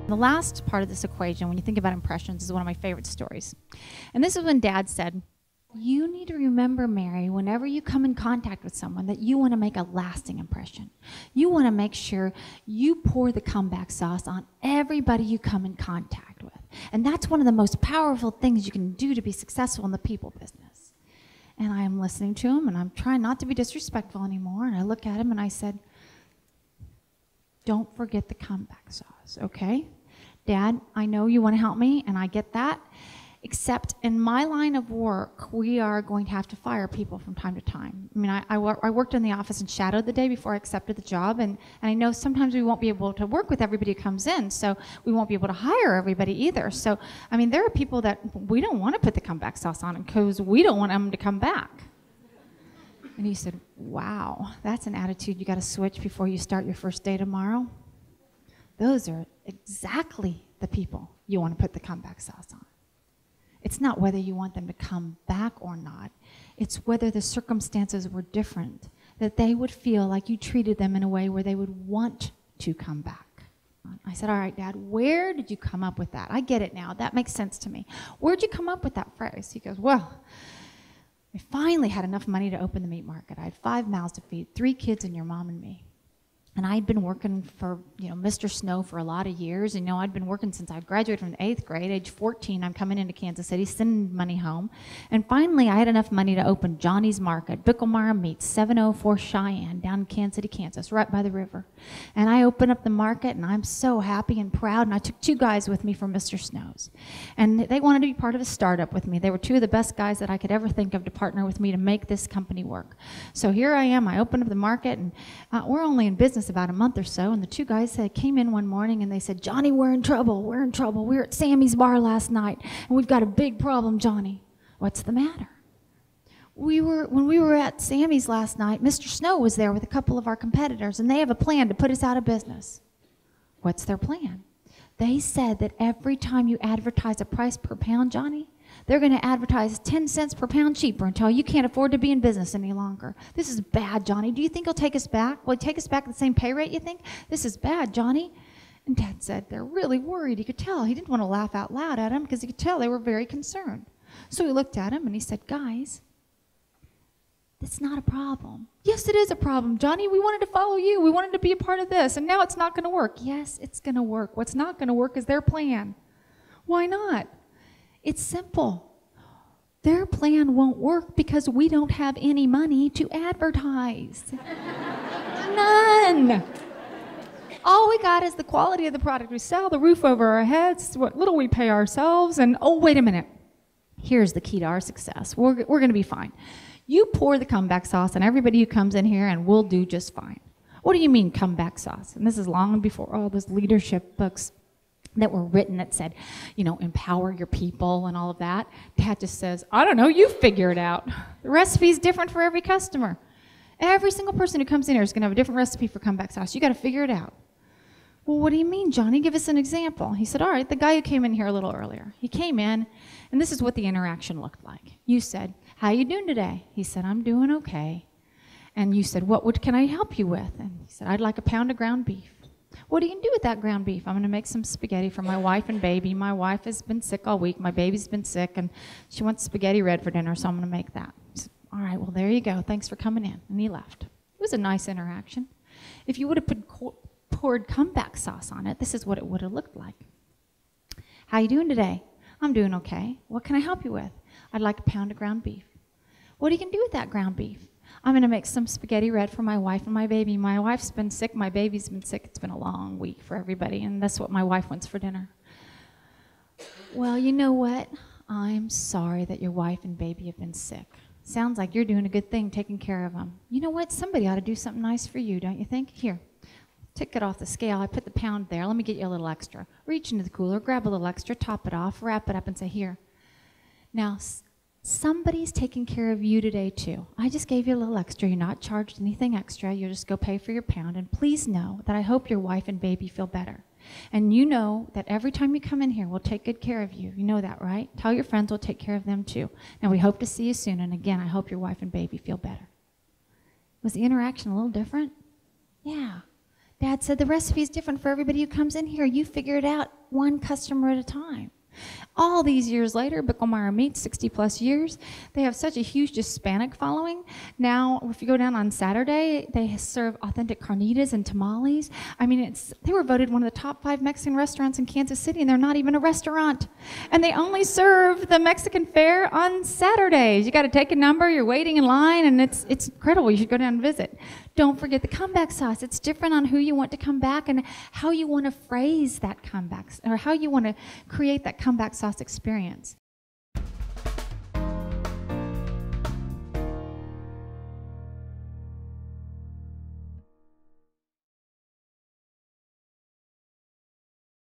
The last part of this equation, when you think about impressions, is one of my favorite stories. And this is when Dad said, you need to remember, Mary, whenever you come in contact with someone, that you want to make a lasting impression. You want to make sure you pour the comeback sauce on everybody you come in contact with. And that's one of the most powerful things you can do to be successful in the people business. And I am listening to him, and I'm trying not to be disrespectful anymore. And I look at him, and I said, don't forget the comeback sauce, okay? Dad, I know you want to help me, and I get that. Except in my line of work, we are going to have to fire people from time to time. I mean, I worked in the office and shadowed the day before I accepted the job, and I know sometimes we won't be able to work with everybody who comes in, so we won't be able to hire everybody either. So, I mean, there are people that we don't want to put the comeback sauce on because we don't want them to come back. And he said, wow, that's an attitude you got to switch before you start your first day tomorrow. Those are exactly the people you want to put the comeback sauce on. It's not whether you want them to come back or not. It's whether the circumstances were different, that they would feel like you treated them in a way where they would want to come back. I said, all right, Dad, where did you come up with that? I get it now. That makes sense to me. Where'd you come up with that phrase? He goes, well, I finally had enough money to open the meat market. I had 5 mouths to feed, 3 kids and your mom and me. And I'd been working for, Mr. Snow for a lot of years. I'd been working since I graduated from the 8th grade. Age 14, I'm coming into Kansas City, sending money home. And finally, I had enough money to open Johnny's Market, Bickelmeyer Meats, 704 Cheyenne, down in Kansas City, Kansas, right by the river. And I opened up the market, and I'm so happy and proud. And I took 2 guys with me from Mr. Snow's. And they wanted to be part of a startup with me. They were 2 of the best guys that I could ever think of to partner with me to make this company work. So here I am. I opened up the market, and we're only in business about a month or so, and the 2 guys came in one morning and they said, Johnny, we're in trouble. We were at Sammy's bar last night, and we've got a big problem, Johnny. What's the matter? When we were at Sammy's last night, Mr. Snow was there with a couple of our competitors, and they have a plan to put us out of business. What's their plan? They said that every time you advertise a price per pound, Johnny, they're going to advertise 10 cents per pound cheaper until you can't afford to be in business any longer. This is bad, Johnny. Do you think he'll take us back? Will he take us back at the same pay rate, you think? This is bad, Johnny. And Dad said, they're really worried. He could tell. He didn't want to laugh out loud at him because he could tell they were very concerned. So he looked at him and he said, guys, that's not a problem. Yes, it is a problem, Johnny. We wanted to follow you. We wanted to be a part of this, and now it's not going to work. Yes, it's going to work. What's not going to work is their plan. Why not? It's simple. Their plan won't work because we don't have any money to advertise. None. All we got is the quality of the product we sell, the roof over our heads, what little we pay ourselves, and oh, wait a minute. Here's the key to our success. We're going to be fine. You pour the comeback sauce on everybody who comes in here, and we'll do just fine. What do you mean comeback sauce? And this is long before all those leadership books that were written that said, empower your people and all of that. Dad just says, I don't know, you figure it out. The recipe's different for every customer. Every single person who comes in here is going to have a different recipe for comeback sauce. You got to figure it out. Well, what do you mean, Johnny? Give us an example. He said, all right, the guy who came in here a little earlier. He came in, and this is what the interaction looked like. You said, how you doing today? He said, I'm doing okay. And you said, what can I help you with? And he said, I'd like a pound of ground beef. What are you going to do with that ground beef? I'm going to make some spaghetti for my wife and baby. My wife has been sick all week. My baby's been sick, and she wants spaghetti red for dinner, so I'm going to make that. He said, all right, well, there you go. Thanks for coming in. And he left. It was a nice interaction. If you would have poured comeback sauce on it, this is what it would have looked like. How you doing today? I'm doing okay. What can I help you with? I'd like a pound of ground beef. What are you going to do with that ground beef? I'm going to make some spaghetti red for my wife and my baby. My wife's been sick. My baby's been sick. It's been a long week for everybody, and that's what my wife wants for dinner. Well, you know what? I'm sorry that your wife and baby have been sick. Sounds like you're doing a good thing taking care of them. You know what? Somebody ought to do something nice for you, don't you think? Here, take it off the scale. I put the pound there. Let me get you a little extra. Reach into the cooler, grab a little extra, top it off, wrap it up, and say, here. Now, somebody's taking care of you today, too. I just gave you a little extra. You're not charged anything extra. You'll just go pay for your pound. And please know that I hope your wife and baby feel better. And you know that every time you come in here, we'll take good care of you. You know that, right? Tell your friends we'll take care of them, too. And we hope to see you soon. And again, I hope your wife and baby feel better. Was the interaction a little different? Yeah. Dad said the recipe is different for everybody who comes in here. You figure it out. one customer at a time. All these years later, Bicklemeyer Meats, 60 plus years, they have such a huge Hispanic following. Now, if you go down on Saturday, they serve authentic carnitas and tamales. I mean, they were voted one of the top 5 Mexican restaurants in Kansas City, and they're not even a restaurant. And they only serve the Mexican fare on Saturdays. You got to take a number, you're waiting in line, and it's incredible. You should go down and visit. Don't forget the comeback sauce. It's different on who you want to come back and how you want to phrase that comeback, or how you want to create that comeback sauce experience.